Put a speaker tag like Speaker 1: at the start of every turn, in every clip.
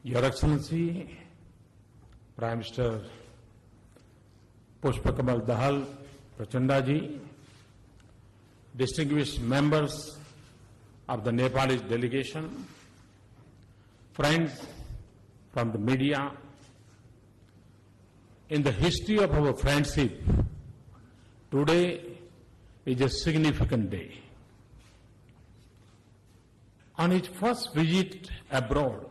Speaker 1: Your Excellency, Prime Minister Pushpakamal Dahal Prachanda ji, distinguished members of the Nepalese delegation, friends from the media, in the history of our friendship, today is a significant day. On his first visit abroad,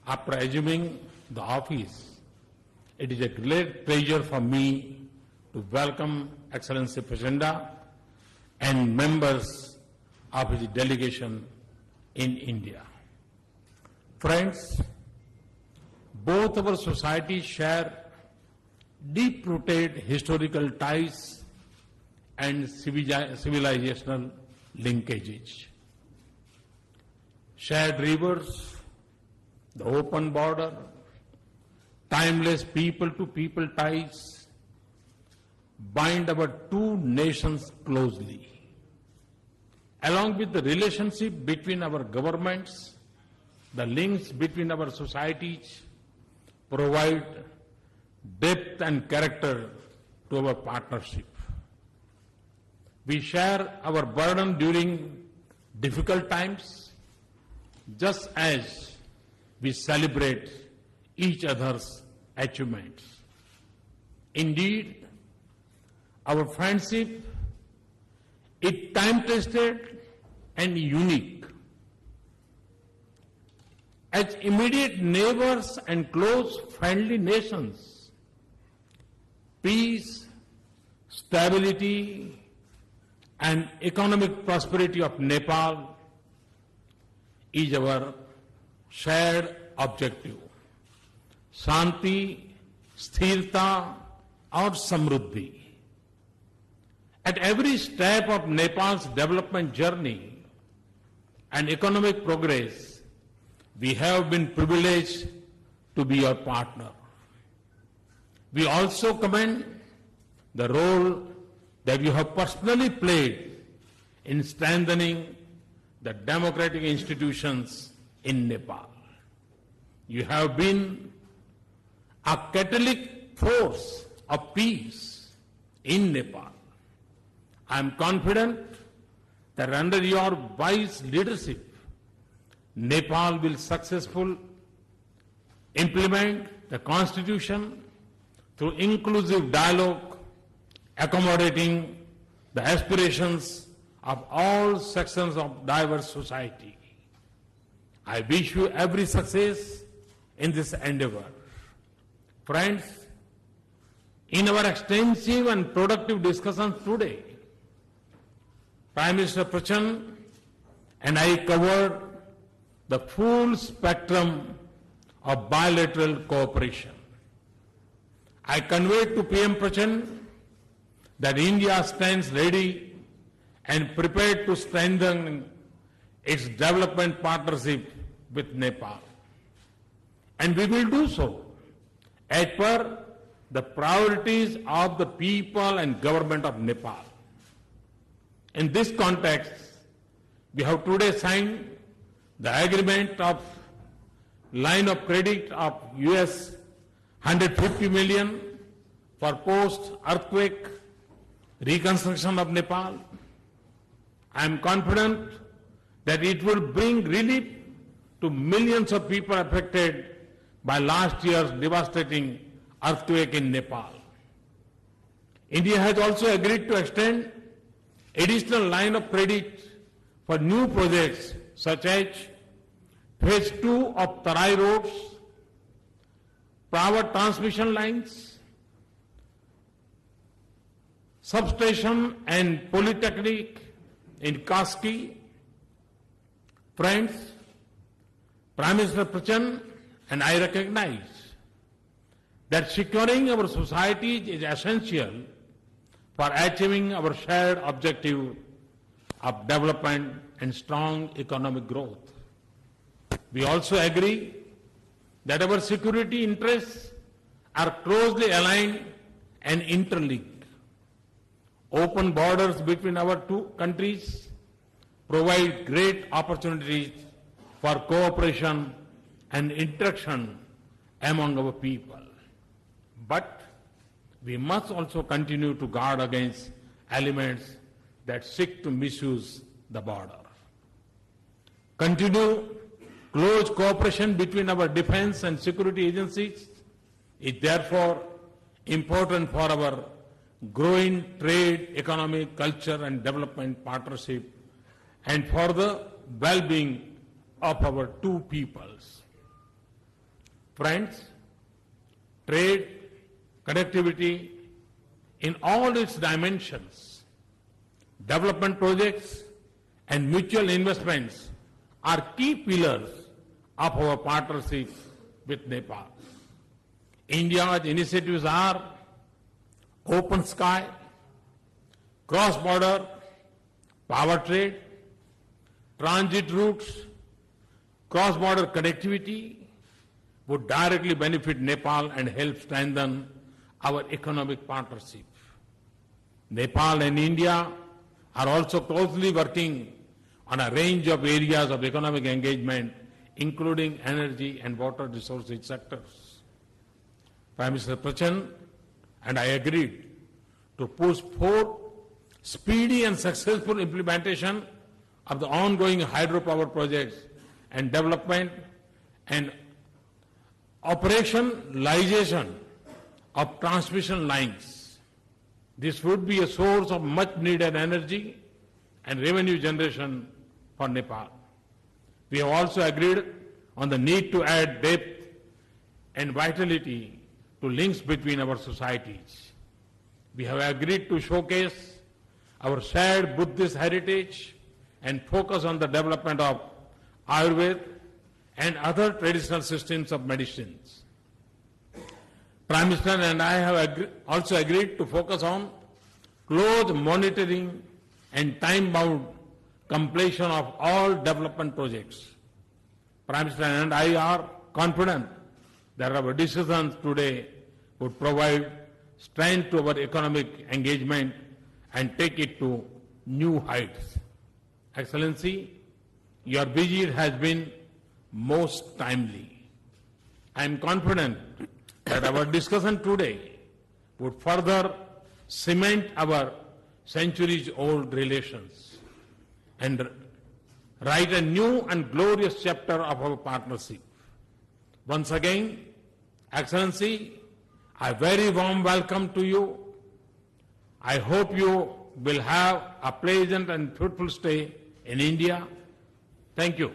Speaker 1: after assuming the office, it is a great pleasure for me to welcome Excellency Prachanda and members of his delegation in India. Friends, both our societies share deep-rooted historical ties and civilizational linkages. Shared rivers, the open border, timeless people-to-people ties bind our two nations closely. Along with the relationship between our governments, the links between our societies provide depth and character to our partnership. We share our burden during difficult times, just as we celebrate each other's achievements. Indeed, our friendship is time-tested and unique. As immediate neighbors and close friendly nations, peace, stability, and economic prosperity of Nepal is our shared objective. Shanti, Sthirta, or Samruddhi. At every step of Nepal's development journey and economic progress, we have been privileged to be your partner. We also commend the role that you have personally played in strengthening the democratic institutions in Nepal. You have been a catalytic force of peace in Nepal. I am confident that under your wise leadership, Nepal will successfully implement the Constitution through inclusive dialogue, accommodating the aspirations of all sections of diverse society. I wish you every success in this endeavor. Friends, in our extensive and productive discussions today, Prime Minister Prachand and I covered the full spectrum of bilateral cooperation. I conveyed to PM Prachand that India stands ready and prepared to strengthen its development partnership with Nepal. And we will do so as per the priorities of the people and government of Nepal. In this context, we have today signed the agreement of line of credit of US $150 million for post-earthquake reconstruction of Nepal. I am confident that it will bring relief to millions of people affected by last year's devastating earthquake in Nepal. India has also agreed to extend additional line of credit for new projects such as Phase 2 of Tarai roads, power transmission lines, substation and polytechnic in Kaski. Friends, Prime Minister Prachand and I recognize that securing our societies is essential for achieving our shared objective of development and strong economic growth. We also agree that our security interests are closely aligned and interlinked. Open borders between our two countries provide great opportunities for cooperation and interaction among our people. But we must also continue to guard against elements that seek to misuse the border. Continue close cooperation between our defense and security agencies is therefore important for our growing trade, economic, culture and development partnership and for the well-being of our two peoples. Friends, trade, connectivity in all its dimensions, development projects and mutual investments are key pillars of our partnership with Nepal. India's initiatives are open sky, cross-border, power trade, transit routes, cross-border connectivity would directly benefit Nepal and help strengthen our economic partnership. Nepal and India are also closely working on a range of areas of economic engagement, including energy and water resources sectors. Prime Minister Prachand and I agreed to push for speedy and successful implementation of the ongoing hydropower projects and development and operationalization of transmission lines. This would be a source of much needed energy and revenue generation for Nepal. We have also agreed on the need to add depth and vitality to links between our societies. We have agreed to showcase our shared Buddhist heritage and focus on the development of Ayurveda and other traditional systems of medicines. Prime Minister and I have also agreed to focus on close monitoring and time-bound completion of all development projects. Prime Minister and I are confident that our decisions today would provide strength to our economic engagement and take it to new heights. Excellency, your visit has been most timely. I am confident that our discussion today would further cement our centuries-old relations and write a new and glorious chapter of our partnership. Once again, Excellency, a very warm welcome to you. I hope you will have a pleasant and fruitful stay in India. Thank you.